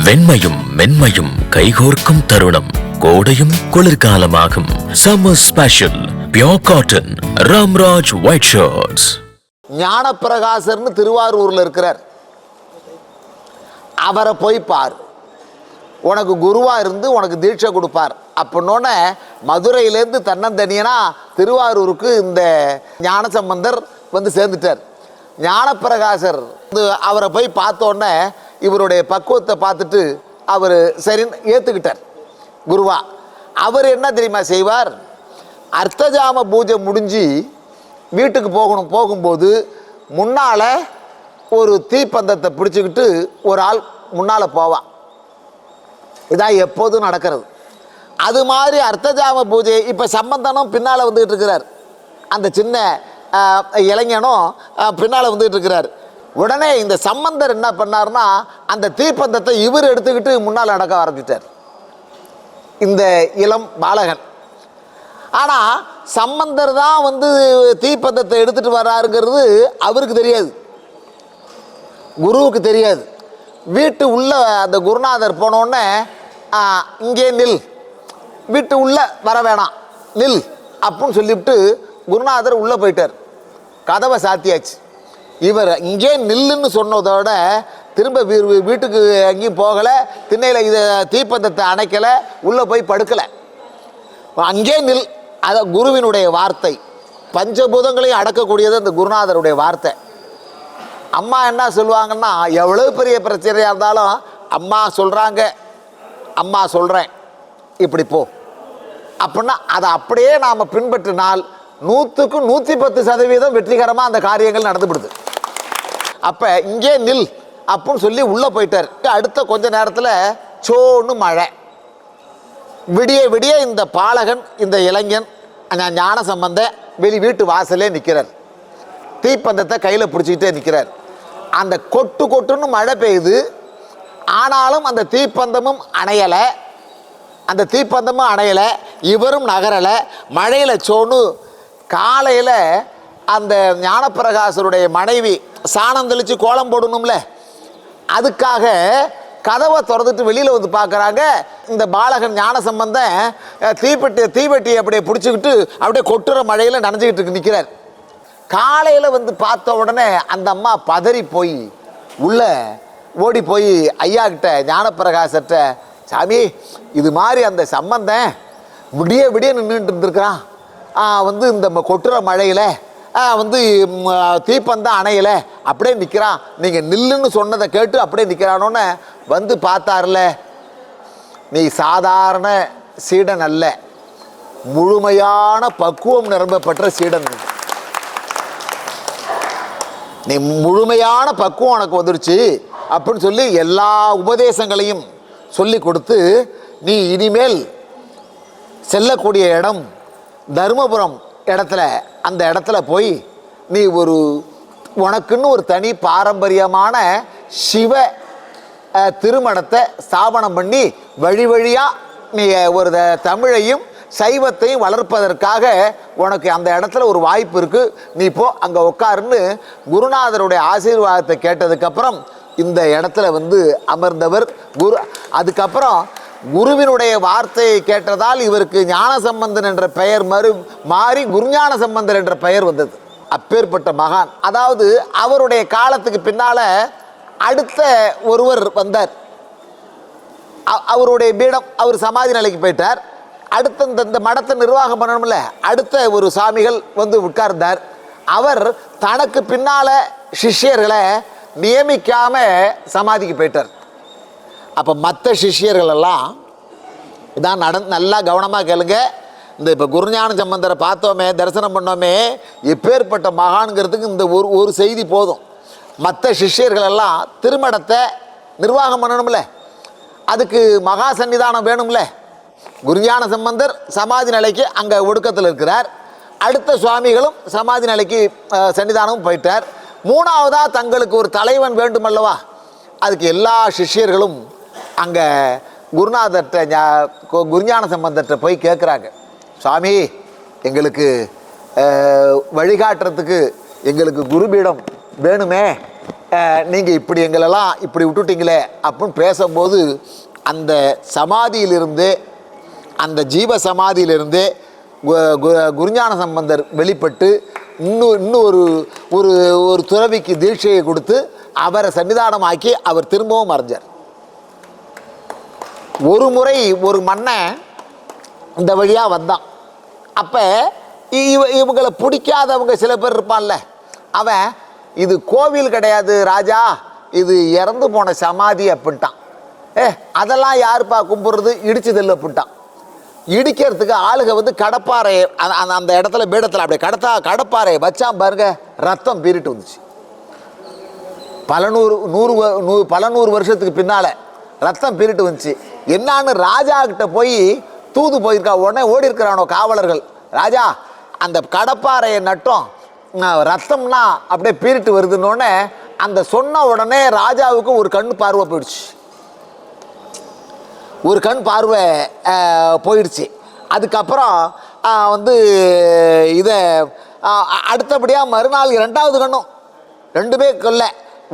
வெண்மையும் மென்மையும் கைகோர்க்கும் தருணம். கோடையும் குளிர்காலமாகும். Summer special pure cotton Ramraj white shirts. ஞானப்பிரகாசர்னு திருவாரூர்ல இருக்கிறார். அவரை போய் பார், உனக்கு குருவா இருந்து உனக்கு தீட்சை கொடுப்பார் அப்படின்னோடனே மதுரையிலேருந்து தன்னந்தனியனா திருவாரூருக்கு இந்த ஞானசம்பந்தர் வந்து சேர்ந்துட்டார். ஞானப்பிரகாசர் அவரை போய் பார்த்தோன்னே இவருடைய பக்குவத்தை பார்த்துட்டு அவர் சரின்னு ஏற்றுக்கிட்டார் குருவா. அவர் என்ன தெரியுமா செய்வார், அர்த்தஜாம பூஜை முடிஞ்சு வீட்டுக்கு போகும்போது முன்னால் ஒரு தீப்பந்தத்தை பிடிச்சிக்கிட்டு ஒரு ஆள் முன்னால் போவான். இதான் எப்போதும் நடக்கிறது. அது மாதிரி அர்த்தஜாம பூஜை இப்போ சம்பந்தனும் பின்னால் வந்துகிட்டு இருக்கிறார், அந்த சின்ன இளைஞனும் பின்னால் வந்துகிட்டு இருக்கிறார். உடனே இந்த சம்பந்தர் என்ன பண்ணார்னா அந்த தீப்பந்தத்தை இவர் எடுத்துக்கிட்டு முன்னால் நடக்க ஆரம்பித்தார், இந்த இளம் பாலகன். ஆனால் சம்பந்தர் தான் வந்து தீப்பந்தத்தை எடுத்துகிட்டு வர்றாருங்கிறது அவருக்கு தெரியாது, குருவுக்கு தெரியாது. வீட்டு உள்ள அந்த குருநாதர் போனோடனே இங்கே நில், வீட்டு உள்ள வர வேணாம் நில் அப்படின்னு சொல்லிவிட்டு குருநாதர் உள்ளே போயிட்டார். கதவை சாத்தியாச்சு. இவர் இங்கே நில்லுன்னு சொன்னதோட திரும்ப வீட்டுக்கு எங்கேயும் போகலை, திண்ணையில் இதை தீப்பந்தத்தை அணைக்கலை, உள்ளே போய் படுக்கலை. அங்கே நில், அதை குருவினுடைய வார்த்தை. பஞ்சபூதங்களையும் அடக்கக்கூடியது அந்த குருநாதருடைய வார்த்தை. அம்மா என்ன சொல்லுவாங்கன்னா, எவ்வளோ பெரிய பிரச்சனையாக இருந்தாலும் அம்மா சொல்கிறாங்க, அம்மா சொல்கிறேன் இப்படி போ அப்படின்னா அதை அப்படியே நாம் பின்பற்றினால் 100க்கு 110% வெற்றிகரமாக அந்த காரியங்கள் நடந்துவிடுது. அப்போ இங்கே நில் அப்படின்னு சொல்லி உள்ளே போயிட்டார். அடுத்த கொஞ்ச நேரத்தில் சோன்னு மழை. விடிய விடிய இந்த பாலகன், இந்த இளைஞன் ஞான சம்பந்த வீட்டு வாசலே நிற்கிறார். தீப்பந்தத்தை கையில் பிடிச்சிக்கிட்டே நிற்கிறார். அந்த கொட்டு கொட்டுன்னு மழை பெய்யுது. ஆனாலும் அந்த தீப்பந்தமும் அணையலை, அந்த தீப்பந்தமும் அணையலை, இவரும் நகரலை. மழையில் சோன்னு காலையில் அந்த ஞானப்பிரகாசருடைய மனைவி சாணம் தெளித்து கோலம் போடணும்ல, அதுக்காக கதவை திறந்துட்டு வெளியில் வந்து பார்க்குறாங்க. இந்த பாலகன் ஞான சம்பந்தன் தீவெட்டியை அப்படியே பிடிச்சிக்கிட்டு அப்படியே கொட்டுற மழையில் நனைஞ்சிக்கிட்டு நிற்கிறார். காலையில் வந்து பார்த்த உடனே அந்த அம்மா பதறி போய் உள்ள ஓடி போய் ஐயா கிட்ட ஞானப்பிரகாசர்கிட்ட, சாமி இது மாதிரி அந்த சம்பந்தன் விடிய விடிய நின்றுட்டு இருந்திருக்கிறான், வந்து இந்த கொட்டுற மழையில் வந்து தீப்பந்தம் அணையலை, அப்படியே நிற்கிறான், நீங்கள் நில்லுன்னு சொன்னதை கேட்டு அப்படியே நிற்கிறானோன்னு வந்து பார்த்தார்ல, நீ சாதாரண சீடன் அல்ல, முழுமையான பக்குவம் நிரம்ப பெற்ற சீடன். நீ முழுமையான பக்குவம் உனக்கு வந்துருச்சு அப்படின்னு சொல்லி எல்லா உபதேசங்களையும் சொல்லி கொடுத்து, நீ இனிமேல் செல்லக்கூடிய இடம் தருமபுரம் இடத்துல, அந்த இடத்துல போய் நீ உனக்குன்னு ஒரு தனி பாரம்பரியமான சிவ திருமணத்தை ஸ்தாபனம் பண்ணி வழி வழியாக நீ ஒரு தமிழையும் சைவத்தையும் வளர்ப்பதற்காக உனக்கு அந்த இடத்துல ஒரு வாய்ப்பு இருக்குது, நீ போ அங்கே உட்காருன்னு குருநாதருடைய ஆசீர்வாதத்தை கேட்டதுக்கப்புறம் இந்த இடத்துல வந்து அமர்ந்தவர் குரு. அதுக்கப்புறம் குருவினுடைய வார்த்தையை கேட்டதால் இவருக்கு ஞானசம்பந்தன் என்ற பெயர் மாறி குருஞான சம்பந்தர் என்ற பெயர் வந்தது. அப்பேற்பட்ட மகான். அதாவது அவருடைய காலத்துக்கு பின்னால் அடுத்த ஒருவர் வந்தார். அவருடைய பீடம், அவர் சமாதி நிலைக்கு போயிட்டார். அடுத்த இந்த மடத்தை நிர்வாகம் பண்ணணும்ல, அடுத்த ஒரு சாமிகள் வந்து உட்கார்ந்தார். அவர் தனக்கு பின்னால் சிஷ்யர்களை நியமிக்காமல் சமாதிக்கு போயிட்டார். அப்போ மற்ற சிஷ்யர்கள் எல்லாம் இதான் நல்லா கவனமாக கேளுங்க. இந்த இப்போ குருஞான சம்பந்தரை பார்த்தோமே, தரிசனம் பண்ணோமே, எப்பேற்பட்ட மகான்கிறதுக்கு இந்த ஒரு செய்தி போதும். மற்ற சிஷ்யர்கள் எல்லாம் திருமணத்தை நிர்வாகம் பண்ணணும்ல, அதுக்கு மகா சன்னிதானம் வேணும்ல. குருஞான சம்பந்தர் சமாதி நிலைக்கு அங்கே ஒடுக்கத்தில் இருக்கிறார். அடுத்த சுவாமிகளும் சமாதி நிலைக்கு சன்னிதானமும் போயிட்டார். மூணாவதாக தங்களுக்கு ஒரு தலைவன் வேண்டுமல்லவா, அதுக்கு எல்லா சிஷ்யர்களும் அங்கே குருநாதர்கிட்ட குருஞான சம்பந்தர்கிட்ட போய் கேட்குறாங்க, சுவாமி எங்களுக்கு வழிகாட்டுறதுக்கு எங்களுக்கு குருபீடம் வேணுமே நீங்கள் இப்படி எங்களெல்லாம் இப்படி விட்டுட்டீங்களே அப்படின்னு பேசும்போது அந்த சமாதியிலிருந்து, அந்த ஜீவ சமாதியிலிருந்து குருஞான சம்பந்தர் வெளிப்பட்டு இன்னும் ஒரு ஒரு ஒரு துறவிக்கு தீட்சையை கொடுத்து அவரை சன்னிதானமாக்கி அவர் திரும்பவும் மறைஞ்சார். ஒரு முறை ஒரு மன்னன் இந்த வழியாக வந்தான். அப்போ இவங்களை பிடிக்காதவங்க சில பேர் இருப்பான்ல, அவன் இது கோவில் கிடையாது ராஜா, இது இறந்து போன சமாதி அப்படின்ட்டான். அதெல்லாம் யாருப்பா கும்பிட்றது, இடிச்சதில்லை அப்படின்ட்டான். இடிக்கிறதுக்கு ஆளுக வந்து கடப்பாறையை அந்த இடத்துல பீடத்தில் அப்படியே கடப்பாறையை வச்சான் பாருங்க, ரத்தம் பீறிட்டு வந்துச்சு. பல நூறு வருஷத்துக்கு பின்னால ரத்தம் பீறிட்டு வந்துச்சு. என்னான்னு ராஜா கிட்ட போய் தூது போயிருக்கா. உடனே ஓடி இருக்கிறானோ காவலர்கள், ராஜா அந்த கடப்பாறையை நட்டும் ரத்தம்னா அப்படியே பீறிட்டு வருதுன்னொடனே அந்த சொன்ன உடனே ராஜாவுக்கு ஒரு கண் பார்வை போயிடுச்சு. ஒரு கண் பார்வை போயிடுச்சு. அதுக்கப்புறம் வந்து இதை அடுத்தபடியாக மறுநாள் 2வது கண்ணும் ரெண்டுமே கொல்ல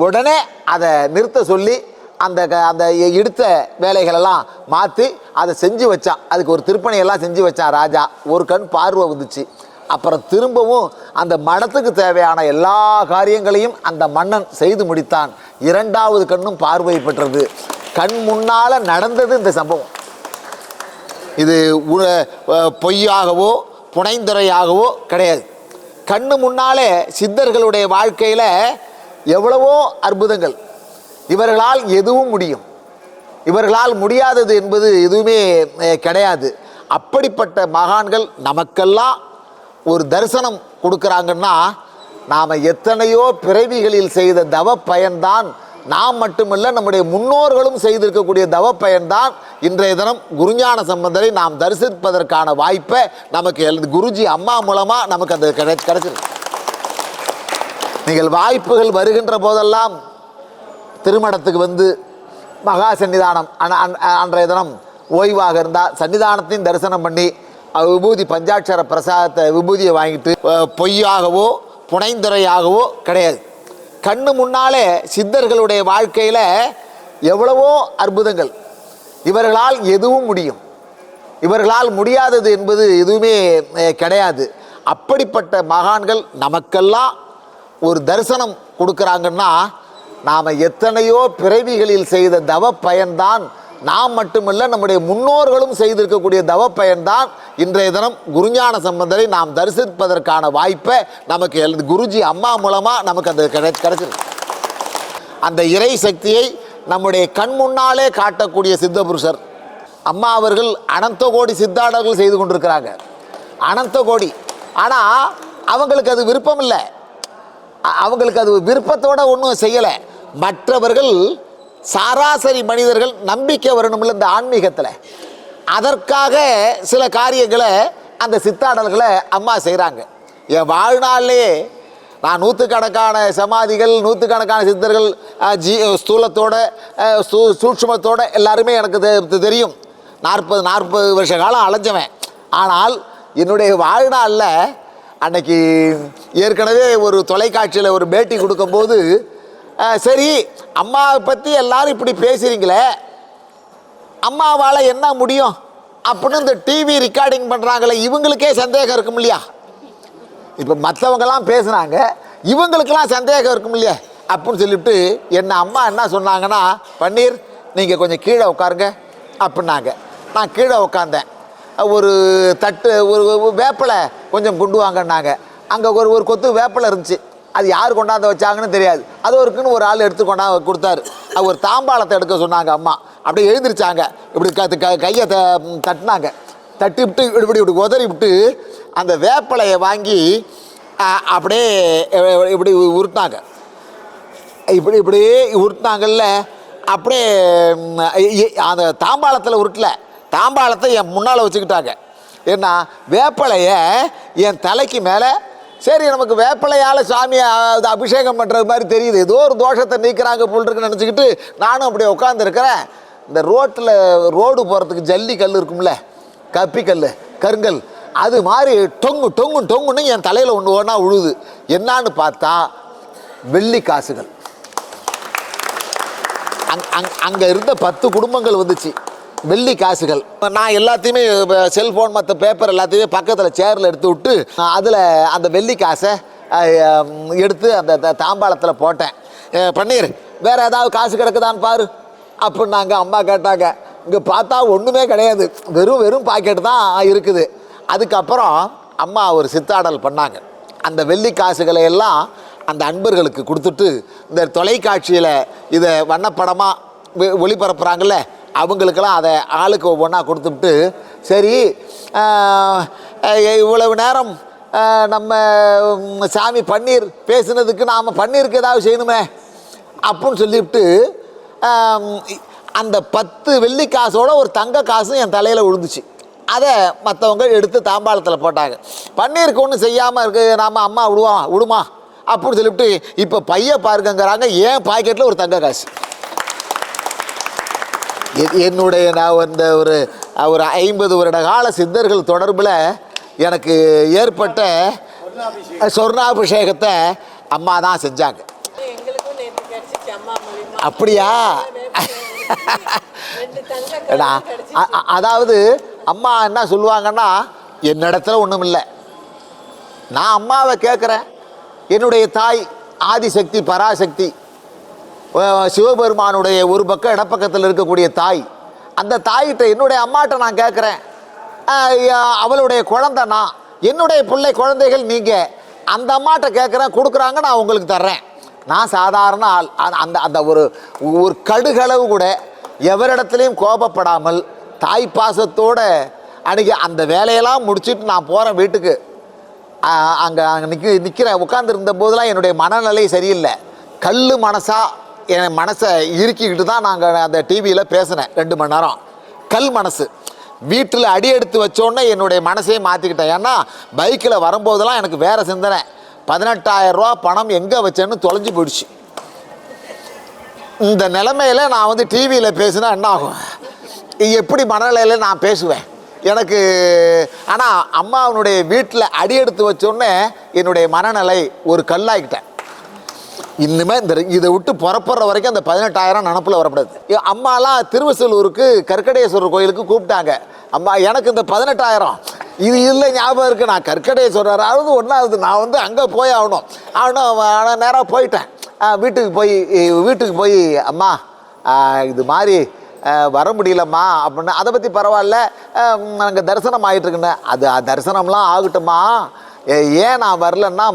உடனே அதை நிறுத்த சொல்லி அந்த எடுத்த வேலைகளெல்லாம் மாற்றி அதை செஞ்சு வச்சான். அதுக்கு ஒரு திருப்பணியெல்லாம் செஞ்சு வச்சான் ராஜா. ஒரு கண் பார்வை வந்துச்சு. அப்புறம் திரும்பவும் அந்த மடத்துக்கு தேவையான எல்லா காரியங்களையும் அந்த மன்னன் செய்து முடித்தான். 2வது கண்ணும் பார்வை பெற்றது. கண் முன்னால் நடந்தது இந்த சம்பவம். இது பொய்யாகவோ புனைந்துரையாகவோ கிடையாது. கண்ணு முன்னாலே சித்தர்களுடைய வாழ்க்கையில் எவ்வளவோ அற்புதங்கள். இவர்களால் எதுவும் முடியும், இவர்களால் முடியாதது என்பது எதுவுமே கிடையாது. அப்படிப்பட்ட மகான்கள் நமக்கெல்லாம் ஒரு தரிசனம் கொடுக்குறாங்கன்னா, நாம் எத்தனையோ பிறவிகளில் செய்த தவ பயன்தான், நாம் மட்டுமல்ல நம்முடைய முன்னோர்களும் செய்திருக்கக்கூடிய தவ பயன்தான் இன்றைய தினம் குருஞான சம்பந்தரை நாம் தரிசிப்பதற்கான வாய்ப்பை நமக்கு குருஜி அம்மா மூலமாக நமக்கு அந்த கிடைச்சிருக்கு. நீங்கள் வாய்ப்புகள் வருகின்ற போதெல்லாம் திருமணத்துக்கு வந்து மகா சன்னிதானம் அன்றைய தினம் ஓய்வாக இருந்தால் சன்னிதானத்தையும் தரிசனம் பண்ணி விபூதி பஞ்சாட்சர பிரசாதத்தை விபூதியை வாங்கிட்டு பொய்யாகவோ புனைந்துரையாகவோ கிடையாது. கண்ணு முன்னாலே சித்தர்களுடைய வாழ்க்கையில் எவ்வளவோ அற்புதங்கள். இவர்களால் எதுவும் முடியும், இவர்களால் முடியாதது என்பது எதுவுமே கிடையாது. அப்படிப்பட்ட மகான்கள் நமக்கெல்லாம் ஒரு தரிசனம் கொடுக்குறாங்கன்னா, நாம் எத்தனையோ பிறவிகளில் செய்த தவ பயன்தான், நாம் மட்டுமல்ல நம்முடைய முன்னோர்களும் செய்திருக்கக்கூடிய தவ பயன்தான் இன்றைய தினம் குருஞான சம்பந்தரை நாம் தரிசிப்பதற்கான வாய்ப்பை நமக்கு குருஜி அம்மா மூலமாக நமக்கு அந்த கிடைச்சிருக்கு. அந்த இறை சக்தியை நம்முடைய கண் முன்னாலே காட்டக்கூடிய சித்த புருஷர் அம்மா அவர்கள் அனந்த கோடி சித்தாடல்கள் செய்து கொண்டிருக்கிறாங்க. அனந்த கோடி. ஆனால் அவங்களுக்கு அது விருப்பம் இல்லை, அவங்களுக்கு அது விருப்பத்தோடு ஒன்றும் செய்யலை. மற்றவர்கள் சராசரி மனிதர்கள் நம்பிக்கை வரணும்ல இந்த ஆன்மீகத்தில், அதற்காக சில காரியங்களை அந்த சித்தாடல்களை அம்மா செய்கிறாங்க. என் வாழ்நாளிலே நான் நூற்றுக்கணக்கான சமாதிகள், நூற்றுக்கணக்கான சித்தர்கள் ஸ்தூலத்தோட சூட்சுமத்தோட எல்லாருமே எனக்கு தெரியும். 40 வருஷ காலம் அலைஞ்சவன். ஆனால் என்னுடைய வாழ்நாளில் அன்னைக்கு ஏற்கனவே ஒரு தொலைக்காட்சியில் ஒரு பேட்டி கொடுக்கும்போது, சரி அம்மாவை பற்றி எல்லாரும் இப்படி பேசுகிறீங்களே, அம்மாவால் என்ன முடியும் அப்படின்னு இந்த டிவி ரெக்கார்டிங் பண்ணுறாங்களே, இவங்களுக்கே சந்தேகம் இருக்கும் இல்லையா? இப்போ மற்றவங்கெல்லாம் பேசுனாங்க, இவங்களுக்கெல்லாம் சந்தேகம் இருக்கும் இல்லையா அப்படின்னு சொல்லிவிட்டு என்ன அம்மா என்ன சொன்னாங்கன்னா, பன்னீர் நீங்கள் கொஞ்சம் கீழே உட்காருங்க அப்படின்னாங்க. நான் கீழே உட்காந்தேன். ஒரு தட்டு ஒரு வேப்பிலை கொஞ்சம் கொண்டு வாங்கன்னாங்க. அங்கே ஒரு கொத்து வேப்பிலை இருந்துச்சு. அது யார் கொண்டாந்து வச்சாங்கன்னு தெரியாது. அது ஒருக்குன்னு ஒரு ஆள் எடுத்து கொண்டாந்து கொடுத்தாரு. அது ஒரு தாம்பாளத்தை எடுக்க சொன்னாங்க அம்மா. அப்படியே எழுந்திரிச்சாங்க. இப்படி கையை தட்டினாங்க. தட்டி விட்டு இப்படி உதறி விட்டு அந்த வேப்பிலையை வாங்கி அப்படியே இப்படி உருட்டினாங்க. இப்படி உருட்டினாங்கல்ல, அப்படியே அந்த தாம்பாளத்தில் உருட்டல, தாம்பாளத்தை என் முன்னால் வச்சுக்கிட்டாங்க. ஏன்னா வேப்பிலையை என் தலைக்கு மேலே, சரி நமக்கு வேப்பிலையால் சாமியை அபிஷேகம் பண்ணுறது மாதிரி தெரியுது, ஏதோ ஒரு தோஷத்தை நீக்கிறாங்க போல் இருக்குன்னு நினச்சிக்கிட்டு நானும் அப்படியே உட்காந்துருக்கிறேன். இந்த ரோடு போகிறதுக்கு ஜல்லி கல் இருக்கும்ல, கப்பி கல், கருங்கல், அது மாதிரி டொங்குன்னு என் தலையில் ஒன்று ஒன்றா உழுது. என்னான்னு பார்த்தா வெள்ளி காசுகள். அங்கே இருந்த 10 குடும்பங்கள் வந்துச்சு, வெள்ளி காசுகள். நான் எல்லாத்தையுமே செல்ஃபோன் மற்ற பேப்பர் எல்லாத்தையுமே பக்கத்தில் சேரில் எடுத்து விட்டு அதில் அந்த வெள்ளி காசை எடுத்து அந்த தாம்பாளத்தில் போட்டேன். பன்னீர், வேறு ஏதாவது காசு கிடக்குதான்னு பாரு அப்படின்னாங்க. அம்மா கேட்டாங்க. இங்கே பார்த்தா ஒன்றுமே கிடையாது, வெறும் பாக்கெட்டு தான் இருக்குது. அதுக்கப்புறம் அம்மா ஒரு சித்தாடல் பண்ணாங்க. அந்த வெள்ளி காசுகளை எல்லாம் அந்த அன்பர்களுக்கு கொடுத்துட்டு, இந்த தொலைக்காட்சியில் இதை வண்ணப்படமாக ஒளிபரப்புகிறாங்கல்ல, அவங்களுக்கெல்லாம் அதை ஆளுக்கு ஒவ்வொன்றா கொடுத்துட்டு, சரி இவ்வளவு நேரம் நம்ம சாமி பன்னீர் பேசுனதுக்கு நாம் பன்னீருக்கு ஏதாவது செய்யணுமே அப்படின்னு சொல்லிவிட்டு அந்த 10 வெள்ளி காசோட ஒரு தங்க காசும் என் தலையில் விழுந்துச்சு. அதை மற்றவங்க எடுத்து தாம்பாளத்தில் போட்டாங்க. பன்னீருக்கு ஒன்றும் செய்யாமல் இருக்கு, நாம் அம்மா விடுமா அப்படின்னு சொல்லிவிட்டு இப்போ பைய பாருங்கிறாங்க. ஏன் பாக்கெட்டில் ஒரு தங்க காசு. என்னுடைய நான் இந்த ஒரு 50 வருட கால சித்தர்கள் தொடர்பில் எனக்கு ஏற்பட்ட சொர்ணாபிஷேகத்தை அம்மா தான் செஞ்சாங்க. அப்படியா? அதாவது அம்மா என்ன சொல்லுவாங்கன்னா, என்னிடத்துல ஒன்றும் இல்லை, நான் அம்மாவை கேட்குறேன். என்னுடைய தாய் ஆதிசக்தி பராசக்தி சிவபெருமானுடைய ஒரு பக்கம் இடப்பக்கத்தில் இருக்கக்கூடிய தாய், அந்த தாயிட்ட என்னுடைய அம்மாட்ட நான் கேட்குறேன். அவளுடைய குழந்தை நான், என்னுடைய பிள்ளை குழந்தைகள் நீங்கள், அந்த அம்மாட்ட கேட்குறேன், கொடுக்குறாங்க, நான் உங்களுக்கு தர்றேன். நான் சாதாரண ஆள். அந்த ஒரு கடுகளவு கூட எவரிடத்துலையும் கோபப்படாமல் தாய் பாசத்தோடு அன்றைக்கி அந்த வேலையெல்லாம் முடிச்சுட்டு நான் போகிறேன் வீட்டுக்கு. அங்கே நிற்கிறேன். உட்காந்துருந்த போதெல்லாம் என்னுடைய மனநிலை சரியில்லை. கல் மனசாக என் மனசை இறுக்கிக்கிட்டு தான் நாங்கள் அந்த டிவியில் பேசினேன் 2 மணி நேரம். கல் மனசு. வீட்டில் அடி எடுத்து வச்சோன்னே என்னுடைய மனசையே மாற்றிக்கிட்டேன். ஏன்னா பைக்கில் வரும்போதெல்லாம் எனக்கு வேறு சிந்தனை. 18,000 ரூபா பணம் எங்கே வச்சேன்னு தொலைஞ்சு போயிடுச்சு. இந்த நிலைமையில் நான் வந்து டிவியில் பேசினா என்ன ஆகும், எப்படி மனநிலையில் நான் பேசுவேன் எனக்கு. ஆனால் அம்மாவனுடைய வீட்டில் அடி எடுத்து வச்சோன்னே என்னுடைய மனநிலை ஒரு கல்லாகிக்கிட்டேன். இனிமேல் இதை விட்டு புறப்படுற வரைக்கும் அந்த 18,000 நினப்பில் வரக்கூடாது. அம்மாலாம் திருவசூலூருக்கு கற்கடேஸ்வரர் கோயிலுக்கு கூப்பிட்டாங்க. அம்மா எனக்கு இந்த 18,000 இது இல்லை ஞாபகம் இருக்குது. நான் கற்கடேஸ்வரர் ஒன்றாவது நான் வந்து அங்கே போய் ஆகணும். நேராக போயிட்டேன். வீட்டுக்கு போய் அம்மா இது மாதிரி வர முடியலம்மா அப்படின்னு. அதை பற்றி பரவாயில்ல, நாங்கள் தரிசனம் ஆகிட்டுருக்குன்னு. அது தரிசனம்லாம் ஆகட்டும்மா, ஏன் நான் வரலன்னா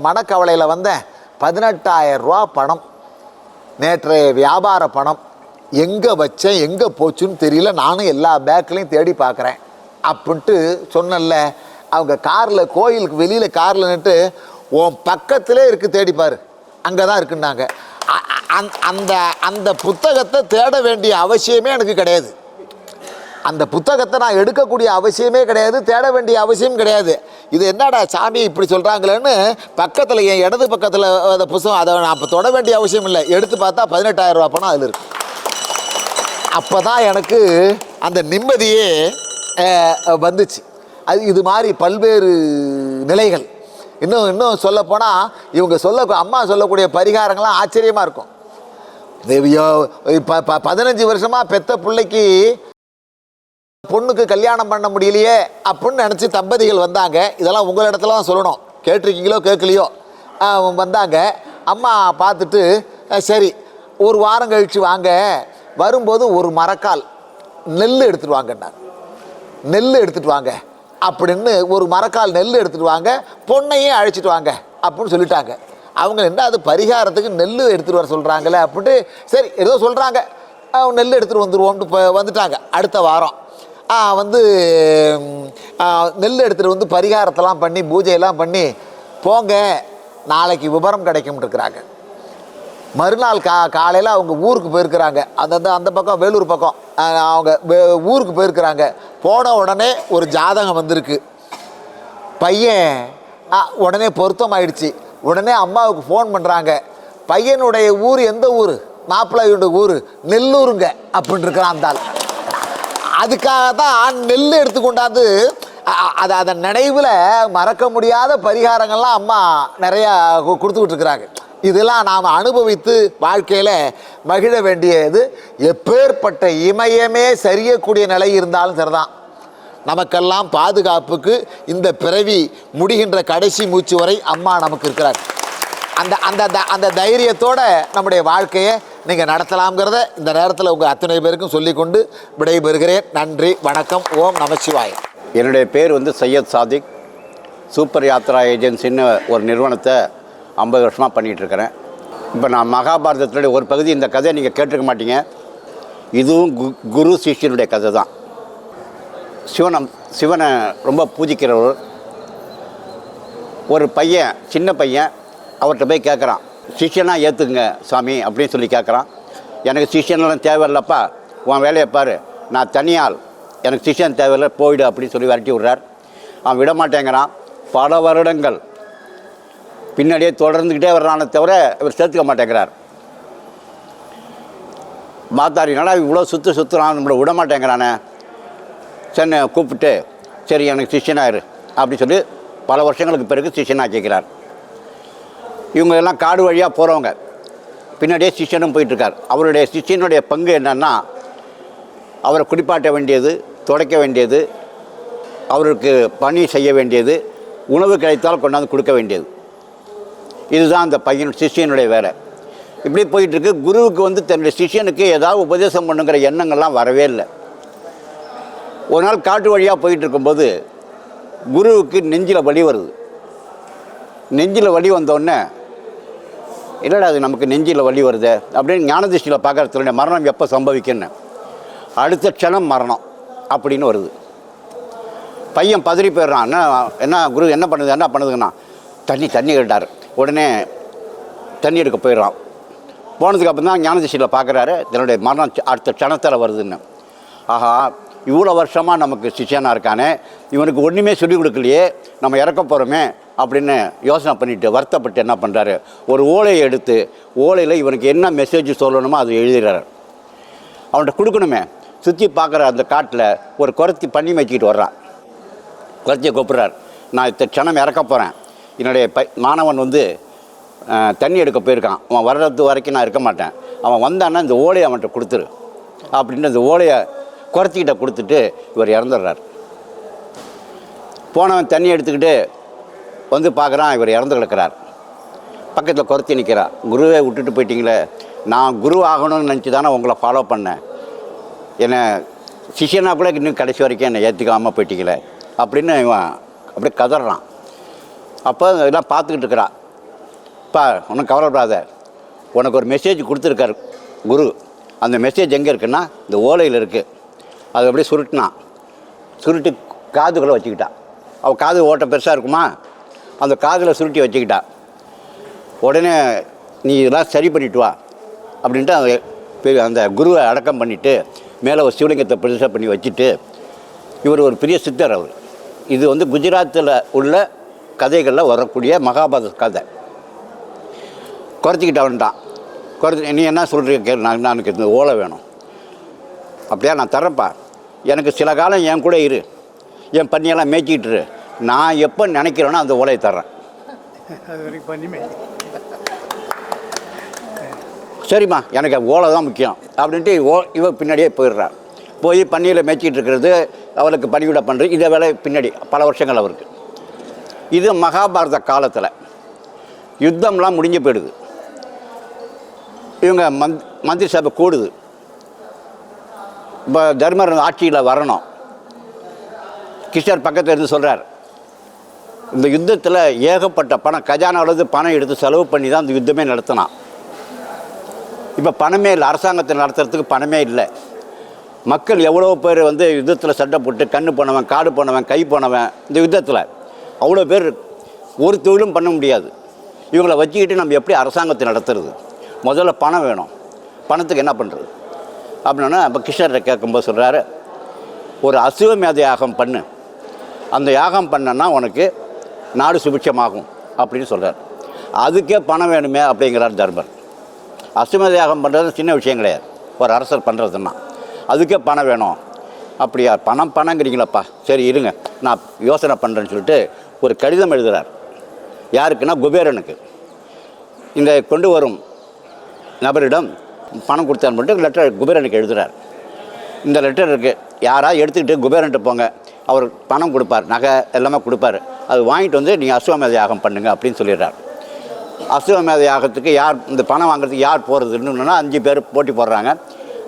மனக்கவலையில் வந்தேன். 18,000 ரூபா பணம், நேற்றைய வியாபார பணம் எங்கே வச்சேன் எங்கே போச்சுன்னு தெரியல, நானும் எல்லா பேக்லையும் தேடி பார்க்குறேன் அப்படின்ட்டு சொன்னல. அவங்க காரில் கோயிலுக்கு வெளியில் காரில் நின்று, உன் பக்கத்திலே இருக்குது தேடிப்பார், அங்கே தான் இருக்குன்னாங்க. அந்த புத்தகத்தை தேட வேண்டிய அவசியமே எனக்கு கிடையாது. அந்த புத்தகத்தை நான் எடுக்கக்கூடிய அவசியமே கிடையாது, தேட வேண்டிய அவசியம் கிடையாது. இது என்னடா சாமி இப்படி சொல்கிறாங்களேன்னு பக்கத்தில் என் இடது பக்கத்தில் அந்த புத்தகம், அதை நான் அப்போ தொட வேண்டிய அவசியம் இல்லை. எடுத்து பார்த்தா 18,000 ரூபா பணம் அதில் இருக்குது. அப்போ தான் எனக்கு அந்த நிம்மதியே வந்துச்சு. இது மாதிரி பல்வேறு நிலைகள். இன்னும் சொல்லப்போனால் இவங்க அம்மா சொல்லக்கூடிய பரிகாரங்கள்லாம் ஆச்சரியமாக இருக்கும். 15 வருஷமாக பெத்த பிள்ளைக்கு பொண்ணுக்கு கல்யாணம் பண்ண முடியலையே அப்படின்னு நினச்சி தம்பதிகள் வந்தாங்க. இதெல்லாம் உங்கள் இடத்துல தான் சொல்லணும், கேட்டிருக்கீங்களோ கேட்கலையோ. வந்தாங்க. அம்மா பார்த்துட்டு, சரி ஒரு வாரம் கழித்து வாங்க, வரும்போது ஒரு மரக்கால் நெல் எடுத்துகிட்டு வாங்கன்னாங்க. நெல் எடுத்துகிட்டு வாங்க அப்படின்னு ஒரு மரக்கால் நெல் எடுத்துகிட்டு வாங்க, பொண்ணையும் அழைச்சிட்டு வாங்க அப்படின்னு சொல்லிட்டாங்க. அவங்க என்ன அது பரிகாரத்துக்கு நெல் எடுத்துகிட்டு வர சொல்கிறாங்களே அப்படின்ட்டு, சரி ஏதோ சொல்கிறாங்க, நெல் எடுத்துகிட்டு வந்துடுவோம்ட்டு வந்துட்டாங்க. அடுத்த வாரம் நெல் எடுத்துகிட்டு வந்து பரிகாரத்தெல்லாம் பண்ணி பூஜையெல்லாம் பண்ணி போங்க, நாளைக்கு விபரம் கிடைக்கும் இருக்கிறாங்க. மறுநாள் காலையில் அவங்க ஊருக்கு போயிருக்கிறாங்க. அந்த பக்கம் வேலூர் பக்கம் அவங்க ஊருக்கு போயிருக்கிறாங்க. போன உடனே ஒரு ஜாதகம் வந்திருக்கு. பையன் உடனே பொருத்தம் ஆயிடுச்சு. உடனே அம்மாவுக்கு ஃபோன் பண்ணுறாங்க. பையனுடைய ஊர் எந்த ஊர்? மாப்பிள்ளையோட ஊர் நெல்லூருங்க அப்படின்னு இருக்கிறான் அந்த ஆள். அதுக்காக தான் நெல் எடுத்துக்கொண்டாந்து அதை நினைவில் மறக்க முடியாத பரிகாரங்கள்லாம் அம்மா நிறையா கொடுத்துக்கிட்டு இருக்கிறாங்க. இதெல்லாம் நாம் அனுபவித்து வாழ்க்கையில் மகிழ வேண்டியது. எப்பேற்பட்ட இமயமே சரியக்கூடிய நிலை இருந்தாலும் சரிதான், நமக்கெல்லாம் பாதுகாப்புக்கு இந்த பிறவி முடிகின்ற கடைசி மூச்சு வரை அம்மா நமக்கு இருக்கிறார். அந்த அந்த அந்த தைரியத்தோடு நம்முடைய வாழ்க்கையை நீங்கள் நடத்தலாம்ங்கிறத இந்த நேரத்தில் உங்கள் அத்தனை பேருக்கும் சொல்லிக்கொண்டு விடைபெறுகிறேன். நன்றி, வணக்கம், ஓம் நமசிவாய். என்னுடைய பேர் சையத் சாதிக். சூப்பர் யாத்ரா ஏஜென்சின்னு ஒரு நிறுவனத்தை 50 வருஷமாக பண்ணிகிட்ருக்கிறேன். இப்போ நான் மகாபாரதத்தினுடைய ஒரு பகுதி, இந்த கதையை நீங்கள் கேட்டிருக்க மாட்டீங்க. இதுவும் குரு சிஷ்யனுடைய கதை தான். சிவனை ரொம்ப பூஜிக்கிறவர். ஒரு பையன், சின்ன பையன், அவர்கிட்ட போய் கேட்குறான், சிஷ்யனா ஏற்றுக்குங்க சாமி அப்படின்னு சொல்லி கேட்குறான். எனக்கு சிஷ்யனெல்லாம் தேவையில்லப்பா, உன் வேலையை பாரு, நான் தனியால், எனக்கு சிஷ்யன் தேவையில்லை, போயிடு அப்படின்னு சொல்லி விரட்டி விட்றார். அவன் விட மாட்டேங்கிறான். பல வருடங்கள் பின்னாடியே தொடர்ந்துக்கிட்டே வர்றானே தவிர இவர் சேர்த்துக்க மாட்டேங்கிறார். மாத்தாரினால இவ்வளோ சுற்றுறான், நம்மளை விட மாட்டேங்கிறானே. சென்னை கூப்பிட்டு, சரி எனக்கு சிஷ்யனாயிரு அப்படி சொல்லி பல வருஷங்களுக்கு பிறகு சிஷ்யனாக்கிக்கிறார். இவங்க எல்லாம் காடு வழியாக போகிறவங்க, பின்னாடியே சிஷ்யனும் போயிட்டுருக்கார். அவருடைய சிஷ்யனுடைய பங்கு என்னன்னா, அவரை குடிப்பாட்ட வேண்டியது, துடைக்க வேண்டியது, அவருக்கு பணி செய்ய வேண்டியது, உணவு கிடைத்தால் கொண்டாந்து கொடுக்க வேண்டியது. இதுதான் அந்த பையன் சிஷ்யனுடைய வேலை. இப்படி போயிட்டுருக்கு. குருவுக்கு தன்னுடைய சிஷ்யனுக்கு ஏதாவது உபதேசம் பண்ணுங்கிற எண்ணங்கள்லாம் வரவே இல்லை. ஒரு நாள் காட்டு வழியாக போயிட்டு இருக்கும்போது குருவுக்கு நெஞ்சில் வலி வருது. நெஞ்சில் வலி வந்தோடனே, இல்லைடா அது நமக்கு நெஞ்சில் வலி வருது அப்படின்னு ஞானதிஷ்டியில் பார்க்குறதுல மரணம் எப்போ சம்பவிக்குன்னு, அடுத்த க்ஷணம் மரணம் அப்படின்னு வருது. பையன் பதறி போயிடுறான். என்ன குரு என்ன பண்ணுதுங்கன்னா, தண்ணி கேட்டார். உடனே தண்ணி எடுக்க போயிடுறான். போனதுக்கு அப்புறம் தான் ஞானதிஷ்டியில் பார்க்குறாரு, தன்னுடைய மரணம் அடுத்த க்ஷணத்தில் வருதுன்னு. ஆஹா, இவ்வளோ வருஷமாக நமக்கு சிஷ்யனாக இருக்கானே, இவனுக்கு ஒன்றுமே சொல்லிக் கொடுக்கலையே, நம்ம இறக்க போகிறோமே அப்படின்னு யோசனை பண்ணிவிட்டு வருத்தப்பட்டு என்ன பண்ணுறாரு, ஒரு ஓலையை எடுத்து ஓலையில் இவனுக்கு என்ன மெசேஜ் சொல்லணுமோ அதை எழுதுகிறார். அவன்கிட்ட கொடுக்கணுமே. சுற்றி பார்க்குற அந்த காட்டில் ஒரு குரத்தி பண்ணி வச்சுக்கிட்டு வர்றான். குரத்தியை கூப்பிட்றார், நான் இத்த க்ஷணம் இறக்க போகிறேன், என்னுடைய மாணவன் தண்ணி எடுக்க போயிருக்கான், அவன் வர்றது வரைக்கும் நான் இருக்க மாட்டேன், அவன் வந்தான்னா இந்த ஓலையை அவன்கிட்ட கொடுத்துரு அப்படின்னு அந்த ஓலையை குரத்திக்கிட்ட கொடுத்துட்டு இவர் இறந்துடுறார். போனவன் தண்ணி எடுத்துக்கிட்டு பார்க்குறான், இவர் இறந்து கிடக்கிறார். பக்கத்தில் குரத்தி நிற்கிறா. குருவை விட்டுட்டு போயிட்டீங்களே, நான் குரு ஆகணும்னு நினச்சி தானே உங்களை ஃபாலோ பண்ணேன், என்னை சிஷ்யனா கூட இன்னும் கடைசி வரைக்கும் என்னை ஏற்றுக்காமல் போயிட்டீங்களே அப்படின்னு இவன் அப்படியே கதறான். அப்போ இதெல்லாம் பார்த்துக்கிட்டு இருக்கிறா. அப்பா ஒன்றும் கவலைப்படாத, உனக்கு ஒரு மெசேஜ் கொடுத்துருக்காரு குரு. அந்த மெசேஜ் எங்கே இருக்குன்னா இந்த ஓலையில் இருக்குது. அது அப்படியே சுருட்டி காதுகளை வச்சுக்கிட்டான். அவள் காது ஓட்ட பெருசாக இருக்குமா, அந்த காதில் சுருட்டி வச்சுக்கிட்டா. உடனே நீ இதெல்லாம் சரி பண்ணிட்டு வா அப்படின்ட்டு அந்த குருவை அடக்கம் பண்ணிவிட்டு மேலே ஒரு சிவலிங்கத்தை பிரதிஷ்டை பண்ணி வச்சுட்டு, இவர் ஒரு பெரிய சித்தர். அவர் இது குஜராத்தில் உள்ள கதைகளில் வரக்கூடிய மகாபாரத கதை. குறைச்சிக்கிட்டவன்ட்டான். நீ என்ன சொல்கிறீங்க கேள், நான் எனக்கு இந்த ஓலை வேணும். அப்படியா, நான் தரேன்ப்பா, எனக்கு சில காலம் என் கூட இரு, என் பண்ணியெல்லாம் மேய்ச்சிக்கிட்டுரு, நான் எப்போ நினைக்கிறேனோ அந்த ஓலையை தர்றேன். சரிம்மா, எனக்கு ஓலை தான் முக்கியம் அப்படின்ட்டு இவன் பின்னாடியே போயிடுறான். போய் பண்ணியில் மேய்ச்சிக்கிட்டு இருக்கிறது, அவளுக்கு பணிவிட பண்ணுறது, இதை வேலை பின்னாடி பல வருஷங்கள் அவருக்கு. இது மகாபாரத காலத்தில் யுத்தம்லாம் முடிஞ்சு போயிடுது. இவங்க மந்திரி சபை கூடுது. இப்போ தர்மர் ஆட்சியில் வரணும். கிருஷ்ணர் பக்கத்தில் இருந்து சொல்கிறார், இந்த யுத்தத்தில் ஏகப்பட்ட பணம், கஜானாவிலேருந்து பணம் எடுத்து செலவு பண்ணி தான் இந்த யுத்தமே நடத்தினான். இப்போ பணமே இல்லை, அரசாங்கத்தை நடத்துறதுக்கு பணமே இல்லை. மக்கள் எவ்வளோ பேர் யுத்தத்தில் சண்டை போட்டு கண்ணு போனவன், காடு போனவன், கை போனவன், இந்த யுத்தத்தில் அவ்வளோ பேர், ஒரு தொழிலும் பண்ண முடியாது. இவங்களை வச்சுக்கிட்டு நம்ம எப்படி அரசாங்கத்தை நடத்துறது? முதல்ல பணம் வேணும். பணத்துக்கு என்ன பண்ணுறது அப்படின்னா, இப்போ கிருஷ்ணரை கேட்கும்போது சொல்கிறாரு, ஒரு அசுவமேத யாகம் பண்ணு, அந்த யாகம் பண்ணனா உனக்கு நாடு சுபிட்சமாகும் அப்படின்னு சொல்கிறார். அதுக்கே பணம் வேணுமே அப்படிங்கிறார் தர்மர். அசுவமேத யாகம் பண்ணுறது சின்ன விஷயம் கிடையாது, ஒரு அரசர் பண்ணுறதுன்னா அதுக்கே பணம் வேணும். அப்படியா, பணங்கிறீங்களப்பா, சரி இருங்க நான் யோசனை பண்ணுறேன்னு சொல்லிட்டு ஒரு கடிதம் எழுதுகிறார். யாருக்குன்னா குபேரனுக்கு. இந்த கொண்டு வரும் நபரிடம் பணம் கொடுத்தான்னு பண்ணிட்டு லெட்டர் குபேரனுக்கு எழுதுகிறார். இந்த லெட்டர் இருக்குது, யாராவது எடுத்துக்கிட்டு குபேரன்ட்டு போங்க, அவர் பணம் கொடுப்பார், நகை எல்லாமே கொடுப்பார், அது வாங்கிட்டு வந்து நீங்கள் அஸ்வமேத யாகம் பண்ணுங்க அப்படின்னு சொல்லிடுறார். அஸ்வமேத யாகத்துக்கு யார் இந்த பணம் வாங்குறதுக்கு யார் போகிறதுன்னு 5 பேர் போட்டி போடுறாங்க.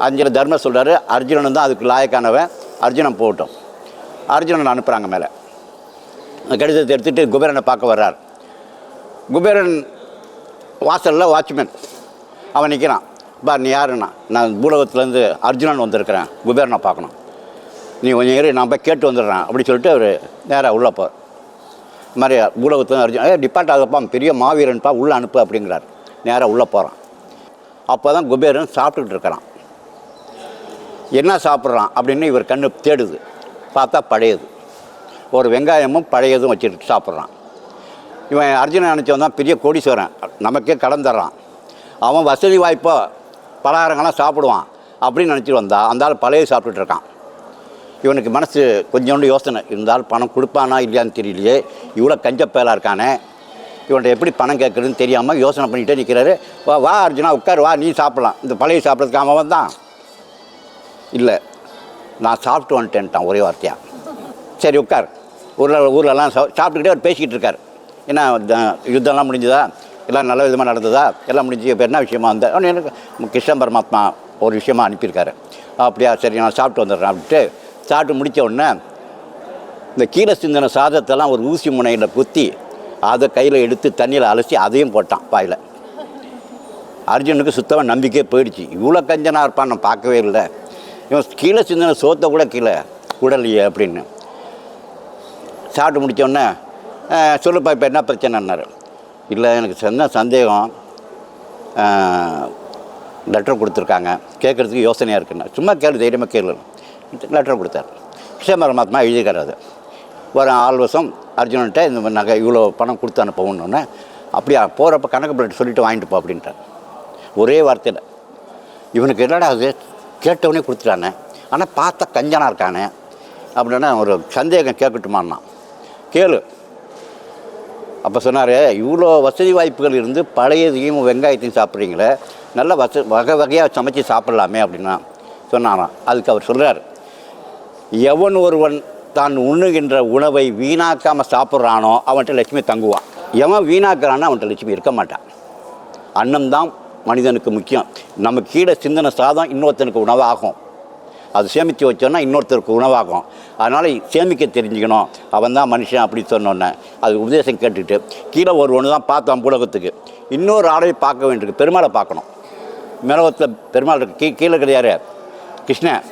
5 தர்மர் சொல்கிறாரு, அர்ஜுனன் தான் அதுக்கு லாயக்கானவன், அர்ஜுனன் போகட்டும். அர்ஜுனன் அனுப்புகிறாங்க மேலே. கடிதத்தை எடுத்துகிட்டு குபேரனை பார்க்க வர்றார். குபேரன் வாசலில் வாட்ச்மேன் அவன் நிற்கிறான். நீ யாருண்ணா? நான் பூலோகத்துலேருந்து அர்ஜுனன் வந்திருக்கிறேன், குபேரனை பார்க்கணும், நீ கொஞ்சம் ஏறி நான் போய் கேட்டு வந்துடுறேன் அப்படி சொல்லிட்டு அவர் நேராக உள்ளே போகிறார். இது மாதிரி பூலோகத்துலேருந்து அர்ஜுனன் டிபார்ட் ஆகப்பா, பெரிய மாவீரன்ப்பா, உள்ளே அனுப்பு அப்படிங்கிறார். நேராக உள்ளே போகிறான். அப்போ தான் குபேரன் சாப்பிட்டுக்கிட்டு இருக்கிறான். என்ன சாப்பிட்றான் அப்படின்னு இவர் கண்ணு தேடுது. பார்த்தா பழையது, ஒரு வெங்காயமும் பழையதும் வச்சுட்டு சாப்பிட்றான். இவன் அர்ஜுனன் நினச்சவன் தான் பெரிய கோடீஸ்வரன், நமக்கே கடன் தர்றான், அவன் வசதி வாய்ப்போ பலகாரங்கள்லாம் சாப்பிடுவான் அப்படின்னு நினச்சிட்டு வந்தா அந்த ஆள் பழைய சாப்பிட்டுட்டு இருக்கான். இவனுக்கு மனசு கொஞ்சோண்டு யோசனை, இருந்தாலும் பணம் கொடுப்பானா இல்லையான்னு தெரியலையே, இவ்வளோ கஞ்ச பயலாக இருக்கானே, இவன்கிட்ட எப்படி பணம் கேட்குறதுன்னு தெரியாமல் யோசனை பண்ணிகிட்டே நிற்கிறாரு. வா அர்ஜுனா உட்கார், வா நீ சாப்பிட்லாம், இந்த பழைய சாப்பிட்றதுக்கு அவன் தான் இல்லை, நான் சாப்பிட்டு வந்துட்டேன்ட்டான் ஒரே வார்த்தையாக. சரி உட்கார். ஊர்லெல்லாம் சாப்பிட்டுக்கிட்டே அவர் பேசிக்கிட்டு இருக்கார். ஏன்னா யுத்தம்லாம் முடிஞ்சதா, எல்லாம் நல்ல விதமாக நடந்ததா, எல்லாம் முடிஞ்சு இப்போ என்ன விஷயமா வந்தேன் எனக்கு கிருஷ்ண பரமாத்மா ஒரு விஷயமா அனுப்பியிருக்காரு. அப்படியா, சரி நான் சாப்பிட்டு வந்துடுறேன் அப்படின்ட்டு சாப்பிட்டு முடித்த உடனே இந்த கீழே சிந்தின சாதத்தெல்லாம் ஒரு ஊசி முனையில் குத்தி அதை கையில் எடுத்து தண்ணியில் அலசி அதையும் போட்டான் வாயில். அர்ஜுனுக்கு சுத்தமாக நம்பிக்கையே போயிடுச்சு, இவ்வளோ கஞ்சனாக இருப்பான் நான் பார்க்கவே இல்லை, இவன் கீழே சிந்தின சோத்தை கூட கீழே உடலையே அப்படின்னு. சாப்பிட்டு முடித்தோடனே சொல்லுப்பா இப்போ என்ன பிரச்சனைன்னாரு. இல்லை எனக்கு என்ன சந்தேகம், லெட்டர் கொடுத்துருக்காங்க, கேட்குறதுக்கு யோசனையாக இருக்குண்ணா. சும்மா கேளு, தைரியமாக கேளு. லெட்டர் கொடுத்தார். கிருஷ்ண பரமாத்மா எழுதிக்கார். அது ஒரு ஆள்வசம் அர்ஜுனன்ட்ட இந்த மாதிரி நகை இவ்வளோ பணம் கொடுத்து அனுப்பவுன்னொன்னே, அப்படியா போகிறப்ப கணக்கு பிள்ளைட்டு சொல்லிவிட்டு வாங்கிட்டு போ அப்படின்ட்டார். ஒரே வார்த்தையில். இவனுக்கு என்னடா அது கேட்டவனே கொடுத்துட்டானே, ஆனால் பார்த்தா கஞ்சனாக இருக்கானே அப்படின்னா ஒரு சந்தேகம் கேட்கட்டுமான்னா. கேளு. அப்போ சொன்னார், இவ்வளோ வசதி வாய்ப்புகள் இருந்து பழையதையும் வெங்காயத்தையும் சாப்பிட்றீங்களே, நல்ல வகை வகையாக சமைச்சு சாப்பிட்லாமே அப்படின்னா சொன்னாராம். அதுக்கு அவர் சொல்கிறார், எவன் ஒருவன் தான் உண்ணுகின்ற உணவை வீணாக்காமல் சாப்பிட்றானோ அவன்கிட்ட லட்சுமி தங்குவான். எவன் வீணாக்குறானோ அவன்கிட்ட லட்சுமி இருக்க மாட்டான். அன்னம்தான் மனிதனுக்கு முக்கியம். நம்ம கீழே சிந்தனை சாதம் இன்னொருத்தனுக்கு உணவாகும், அது சேமித்து வச்சோன்னா இன்னொருத்தருக்கு உணவாகும். அதனால் சேமிக்க தெரிஞ்சுக்கணும், அவன் தான் மனுஷன் அப்படி சொன்னோன்னே அது உபதேசம் கேட்டுட்டு கீழே ஒரு ஒன்று தான் பார்த்தோம் பூலகத்துக்கு. இன்னொரு ஆளையும் பார்க்க வேண்டியிருக்கு, பெருமாளை பார்க்கணும். மேலோகத்தில் பெருமாள் இருக்கு, கீழே இருக்கிறது யார்? கிருஷ்ணன்.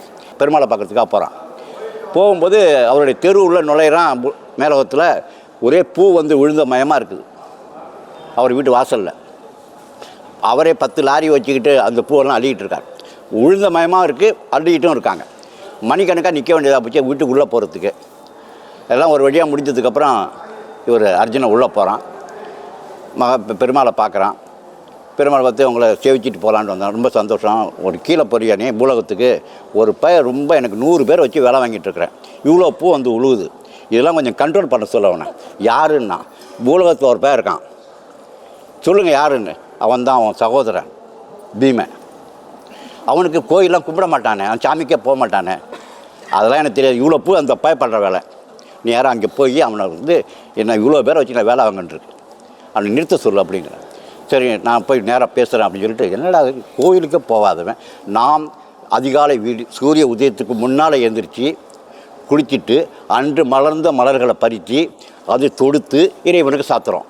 பெருமாளை பார்க்குறதுக்காக போகிறான். போகும்போது அவருடைய தெருவில் நுழையிறான். மேலோகத்தில் ஒரே பூ வந்து விழுந்த மயமாக இருக்குது அவர் வீட்டு வாசலில். அவரே 10 லாரி வச்சுக்கிட்டு அந்த பூவெல்லாம் அள்ளிக்கிட்டு இருக்கார். உழுந்த மயமாக இருக்குது, அள்ளிக்கிட்டும் இருக்காங்க. மணிக்கணக்காக நிற்க வேண்டியதாக போச்சு வீட்டுக்குள்ளே போகிறதுக்கு. எல்லாம் ஒரு வழியாக முடிஞ்சதுக்கப்புறம் இவர் அர்ஜுனன் உள்ளே போகிறான். பெருமாளை பார்க்குறான். பெருமாளை பார்த்து உங்களை சேவிச்சிட்டு போகலான்ட்டு வந்தான். ரொம்ப சந்தோஷம், ஒரு கீழே பொறியானே பூலகத்துக்கு ஒரு ரொம்ப எனக்கு 100 பேர் வச்சு வேலை வாங்கிட்டு இருக்கிறேன், இவ்வளோ பூ வந்து உழுவுது, இதெல்லாம் கொஞ்சம் கண்ட்ரோல் பண்ண சொல்ல அவனை. யாருன்னா பூலகத்தில் ஒரு பையன் இருக்கான், சொல்லுங்கள் யாருன்னு. அவன் தான் அவன் சகோதரன் பீமன். அவனுக்கு கோயிலெலாம் கும்பிட மாட்டானே, அவன் சாமிக்கே போக மாட்டானே, அதெல்லாம் எனக்கு தெரியாது. இவ்வளோ பூ அந்த பய பண்ணுற வேலை, நீ யாரும் அங்கே போய் அவனை வந்து என்ன இவ்வளோ பேரை வச்சு நான் வேலை வாங்கிட்டுருக்கு, அவனை நிறுத்த சொல்லு அப்படிங்கிற. சரி நான் போய் நேராக பேசுகிறேன் அப்படின்னு சொல்லிட்டு, என்னடா கோயிலுக்கே போகாதவன் நாம் அதிகாலை சூரிய உதயத்துக்கு முன்னால் எழுந்திரிச்சு குளிச்சுட்டு அன்று மலர்ந்த மலர்களை பறித்து அது தொடுத்து இறைவனுக்கு சாத்துறோம்.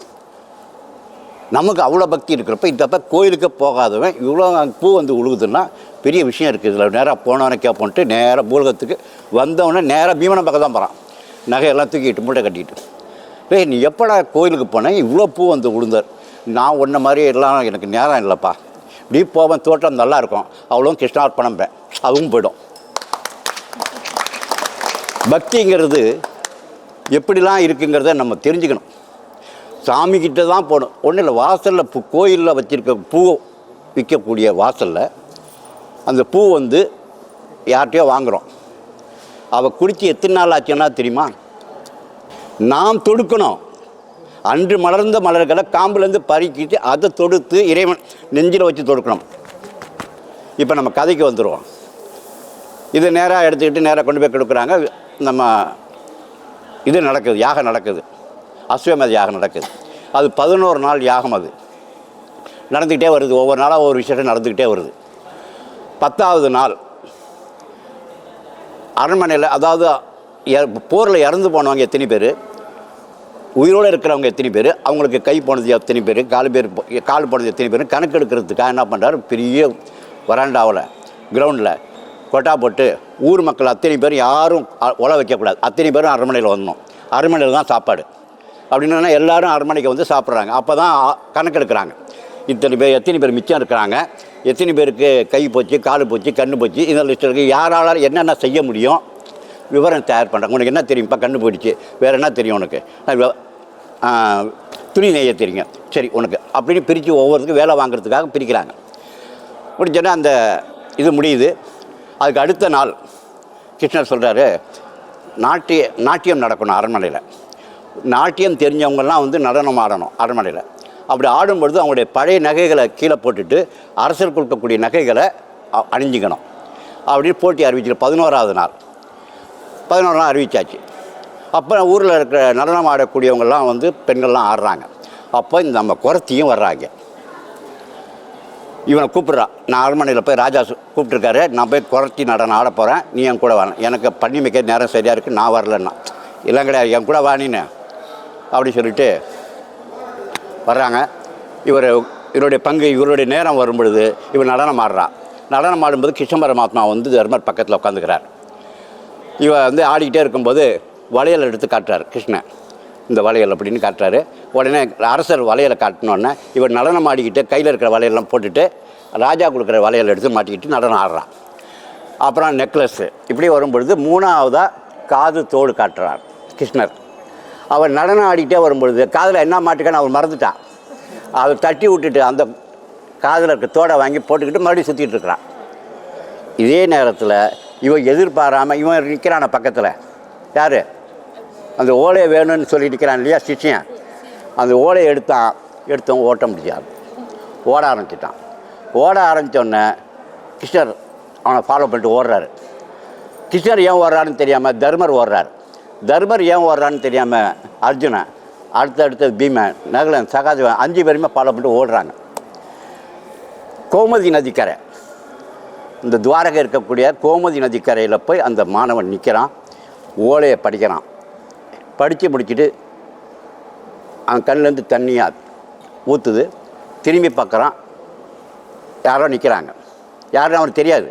நமக்கு அவ்வளோ பக்தி இருக்கிறப்ப இந்த கோயிலுக்கு போகாதவன் இவ்வளோ பூ வந்து உழுகுதுன்னா பெரிய விஷயம் இருக்குது. இதில் நேராக போனவனை கேட்போன்ட்டு நேராக பூலகத்துக்கு வந்தவொடனே நேராக பீமனை பக்கம் தான் போகிறான், நகையெல்லாம் தூக்கிட்டு மூட்டை கட்டிக்கிட்டு. நீ எப்படா கோயிலுக்கு போனேன், இவ்வளோ பூ வந்து உழுந்தார், நான் ஒன்றை மாதிரி எல்லாம் எனக்கு நேரம் இல்லைப்பா, இப்படி போவேன், தோட்டம் நல்லாயிருக்கும், அவ்வளோ கிருஷ்ணார்ப்பணம்பேன், அதுவும் போய்டும். பக்திங்கிறது எப்படிலாம் இருக்குங்கிறத நம்ம தெரிஞ்சுக்கணும். சாமிக்கிட்ட தான் போகணும். ஒன்றும் இல்லை, வாசலில் கோயிலில் வச்சுருக்க பூ விற்கக்கூடிய வாசலில் அந்த பூ வந்து யார்கிட்டையோ வாங்குகிறோம். அவள் குடித்து எத்தனை நாள் ஆச்சுன்னா தெரியுமா? நாம் தொடுக்கணும், அன்று மலர்ந்த மலர்களை காம்புலேருந்து பறிக்கிட்டு அதை தொடுத்து இறைவன் நெஞ்சில் வச்சு தொடுக்கணும். இப்போ நம்ம கதைக்கு வந்துடுவோம். இது நேராக எடுத்துக்கிட்டு நேராக கொண்டு போய் கொடுக்குறாங்க. நம்ம இது நடக்குது, யாகம் நடக்குது, அஸ்வமேத யாகம் நடக்குது. அது 11 நாள் யாகம். அது நடந்துக்கிட்டே வருது, ஒவ்வொரு நாளாக ஒவ்வொரு விஷயம் நடந்துக்கிட்டே வருது. 10ஆவது நாள் அரண்மனையில், அதாவது போரில் இறந்து போனவங்க எத்தனை பேர், உயிரோடு இருக்கிறவங்க எத்தனை பேர், அவங்களுக்கு கை போனது எத்தனை பேர், கால் போனது எத்தனை பேர் கணக்கு எடுக்கிறதுக்காக என்ன பண்ணுறாரு, பெரிய வராண்டாவில் கிரவுண்டில் கொட்டா போட்டு ஊர் மக்கள் அத்தனை பேரும் யாரும் உழ வைக்கக்கூடாது, அத்தனை பேரும் அரண்மனையில் வரணும், அரண்மனையில் தான் சாப்பாடு அப்படின்னா எல்லோரும் அரண்மனைக்கு வந்து சாப்பிட்றாங்க. அப்போ தான் கணக்கு எடுக்கிறாங்க, இத்தனை பேர் எத்தனை பேர் மிச்சம் இருக்கிறாங்க, எத்தனை பேருக்கு கை போச்சு, கால் போச்சு, கண்ணு போச்சு, இந்த லிஸ்ட் இருக்குது. யாரால் என்னென்ன செய்ய முடியும் விவரம் தயார் பண்ணுறாங்க. உனக்கு என்ன தெரியும்ப்பா, கண்ணு போயிடுச்சு, வேறு என்ன தெரியும் உனக்கு, துணி நெய்ய தெரியுங்க, சரி உனக்கு அப்படின்னு பிரித்து ஒவ்வொருத்துக்கும் வேலை வாங்குறதுக்காக பிரிக்கிறாங்க. முடிஞ்சோன்னா அந்த இது முடியுது. அதுக்கு அடுத்த நாள் கிருஷ்ணர் சொல்கிறாரு, நாட்டியம் நடக்கணும் அரண்மனையில். நாட்டியம் தெரிஞ்சவங்கெல்லாம் வந்து நடனம் ஆடணும் அரண்மனையில். அப்படி ஆடும்பொழுது அவங்களுடைய பழைய நகைகளை கீழே போட்டுட்டு அரசர் கொடுக்கக்கூடிய நகைகளை அணிஞ்சிக்கணும் அப்படின்னு போட்டி அறிவிச்சு 11ஆவது நாள் 11 நாள் அறிவிச்சாச்சு. அப்போ ஊரில் இருக்கிற நடனம் ஆடக்கூடியவங்கெல்லாம் வந்து பெண்கள்லாம் ஆடுறாங்க. அப்போ இந்த நம்ம குறத்தியும் வர்றாங்க. இவனை கூப்பிட்றான், நான் அரண்மனையில் போய் ராஜா கூப்பிட்ருக்காரு, நான் போய் குறத்தி நடனம் ஆட போகிறேன், நீ என் கூட வரேன், எனக்கு பண்ணி வைக்க நேரம் சரியாக இருக்குது, நான் வரலன்னா. இல்லை கிடையாது, என் கூட வாணின்னு அப்படி சொல்லிட்டு வர்றாங்க. இவருடைய பங்கு, இவருடைய நேரம் வரும் பொழுது இவர் நடனம் ஆடுறான். நடனம் ஆடும்போது கிருஷ்ண பரமாத்மா வந்து தர்மர் பக்கத்தில் உட்காந்துக்கிறார். இவன் வந்து ஆடிக்கிட்டே இருக்கும்போது வளையல் எடுத்து காட்டுறாரு கிருஷ்ணன், இந்த வளையல் அப்படின்னு காட்டுறாரு. உடனே அரசர் வளையலை காட்டினோடனே இவர் நடனம் ஆடிக்கிட்டு கையில் இருக்கிற வளையல்லாம் போட்டுட்டு ராஜா கொடுக்குற வளையல் எடுத்து மாட்டிக்கிட்டு நடனம் ஆடுறான். அப்புறம் நெக்லஸ்ஸு இப்படி வரும்பொழுது 3ஆவதாக காது தோடு காட்டுறார் கிருஷ்ணர். அவர் நடனம் ஆடிக்கிட்டே வரும்பொழுது காதில் என்ன மாட்டுக்கான்னு அவர் மறந்துட்டான். அவர் தட்டி விட்டுட்டு அந்த காதில் இருக்க தோடை வாங்கி போட்டுக்கிட்டு மறுபடியும் சுற்றிட்டு இருக்கிறான். இதே நேரத்தில் இவன் எதிர்பாராமல் இவன் நிற்கிறான பக்கத்தில், யார் அந்த ஓலையை வேணும்னு சொல்லி நிற்கிறான் இல்லையா சிஷ்யன், அந்த ஓலையை எடுத்தவன் ஓட்ட முடியாது, ஓட ஆரம்பிச்சிட்டான். ஓட ஆரம்பித்தோடனே கிருஷ்ணர் அவனை ஃபாலோ பண்ணிட்டு ஓடுறாரு. கிருஷ்ணர் ஏன் ஓடுறான்னு தெரியாமல் தர்மர் ஓடுறார். தர்மர் ஏன் ஓடுறான்னு தெரியாமல் அர்ஜுனன், அடுத்தது பீமன், நகுலன், சகாதேவன் 5 பேருமே ஃபாலோ பண்ணிட்டு ஓடுறாங்க. கோமதி நதிக்கரை, இந்த துவாரகை இருக்கக்கூடிய கோமதி நதிக்கரையில் போய் அந்த மாணவன் நிற்கிறான், ஓலையை படிக்கிறான். படித்து முடிச்சுட்டு அவன் கண்ணிலேருந்து தண்ணியாக ஊற்றுது. திரும்பி பார்க்குறான், யாரோ நிற்கிறாங்க. யாருன்னு அவனுக்கு தெரியாது.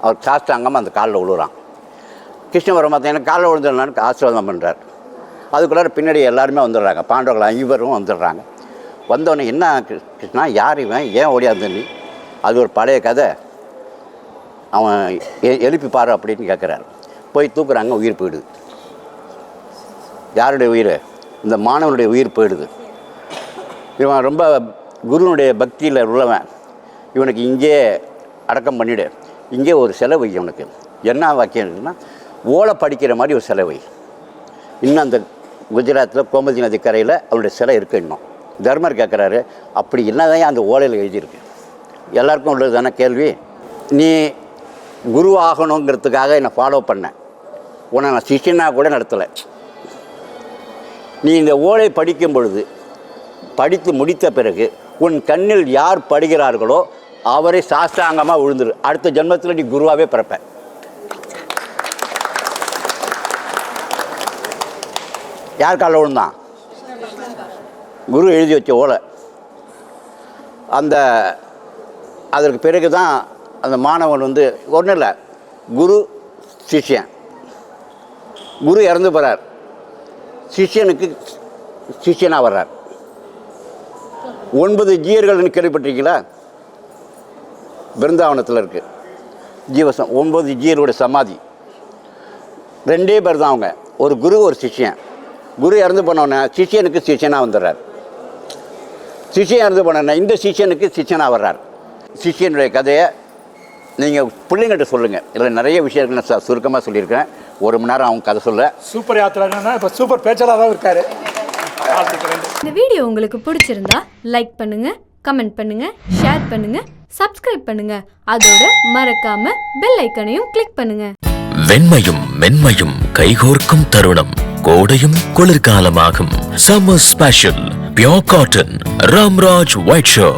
அவர் சாஸ்தாங்கமாக அந்த காலில் விழுறான். கிருஷ்ண பரமாத்மா எனக்கு காலில் விழுந்துடலான்னு ஆசீர்வாதம் பண்ணுறார். அதுக்குள்ளார பின்னாடி எல்லாருமே வந்துடுறாங்க, பாண்டவர்கள் 5 பேரும் வந்துடுறாங்க. வந்தோடனே என்ன கிருஷ்ணா, யார் இவன், ஏன் ஓடியாது நீ, அது ஒரு பழைய கதை, அவன் எழுப்பி பாரு அப்படின்னு கேட்குறாரு. போய் தூக்குறாங்க, உயிர் போயிடுது. யாருடைய உயிர், இந்த மாணவனுடைய உயிர் போயிடுது. இவன் ரொம்ப குருனுடைய பக்தியில் உள்ளவன், இவனுக்கு இங்கே அடக்கம் பண்ணிவிடு, இங்கே ஒரு செலவு இவனுக்கு என்ன வாக்கியம் இருக்குன்னா, ஓலை படிக்கிற மாதிரி ஒரு செலவு. இன்னும் அந்த குஜராத்தில் கோமதி நதி கரையில் அவருடைய சிலை இருக்குது. இன்னும் தர்மர் கேட்குறாரு, அப்படி என்னதான் அந்த ஓலையில் எழுதியிருக்கு, எல்லாருக்கும் உள்ளது தானே கேள்வி, நீ குரு ஆகணுங்கிறதுக்காக என்னை ஃபாலோ பண்ணேன், உன்னை நான் சிஷ்யனாக கூட நடத்தலை. நீ இந்த ஓலை படிக்கும் பொழுது, படித்து முடித்த பிறகு உன் கண்ணில் யார் படுகிறார்களோ அவரை சாஸ்தாங்கமாக விழுந்துரு, அடுத்த ஜென்மத்தில் நீ குருவாகவே பிறப்ப. யார் காலில் விழுந்தான்? குரு எழுதி வச்ச ஓலை. அதற்கு பிறகு தான் அந்த மாணவன் வந்து ஒன்றும் இல்லை, குரு சிஷ்யன், குரு இறந்து போகிறார், சிஷ்யனுக்கு சிஷ்யனாக வர்றார். 9 ஜீயர்கள்னு கேள்விப்பட்டிருக்கீங்களா? பிருந்தாவனத்தில் இருக்குது ஜீவசம், 9 ஜீயரோட சமாதி. 2 பேர் தான் அவங்க, ஒரு குரு ஒரு சிஷ்யன். குரு இறந்து போனோன்னே சிஷ்யனுக்கு சிஷ்யனாக வந்துடுறார். சிஷ்யன் இறந்து போனோன்னே இந்த சிஷ்யனுக்கு சிஷ்யனாக வர்றார். சிஷ்யனுடைய கதையை நீங்கள் பிள்ளைங்கள்ட்ட சொல்லுங்கள். இதில் நிறைய விஷயங்கள் நான் சுருக்கமாக சொல்லியிருக்கேன். 1 மணி நேரம் அவங்க கதை சொல்ல. சூப்பர் யாத்திரானா இப்போ சூப்பர் பேச்சாளராக இருக்கார். வாழ்த்துக்கிறேன். இந்த வீடியோ உங்களுக்கு பிடிச்சிருந்தா லைக் பண்ணுங்க, கமெண்ட் பண்ணுங்க, ஷேர் பண்ணுங்க, சப்ஸ்கிரைப் பண்ணுங்க. அதோட மறக்காம பெல் ஐக்கனையும் கிளிக் பண்ணுங்க. வெண்மையும் மென்மையும் கைகோர்க்கும் தருணம், கோடையும் குளிர்காலமாகும். Summer special pure cotton Ramraj white shirt.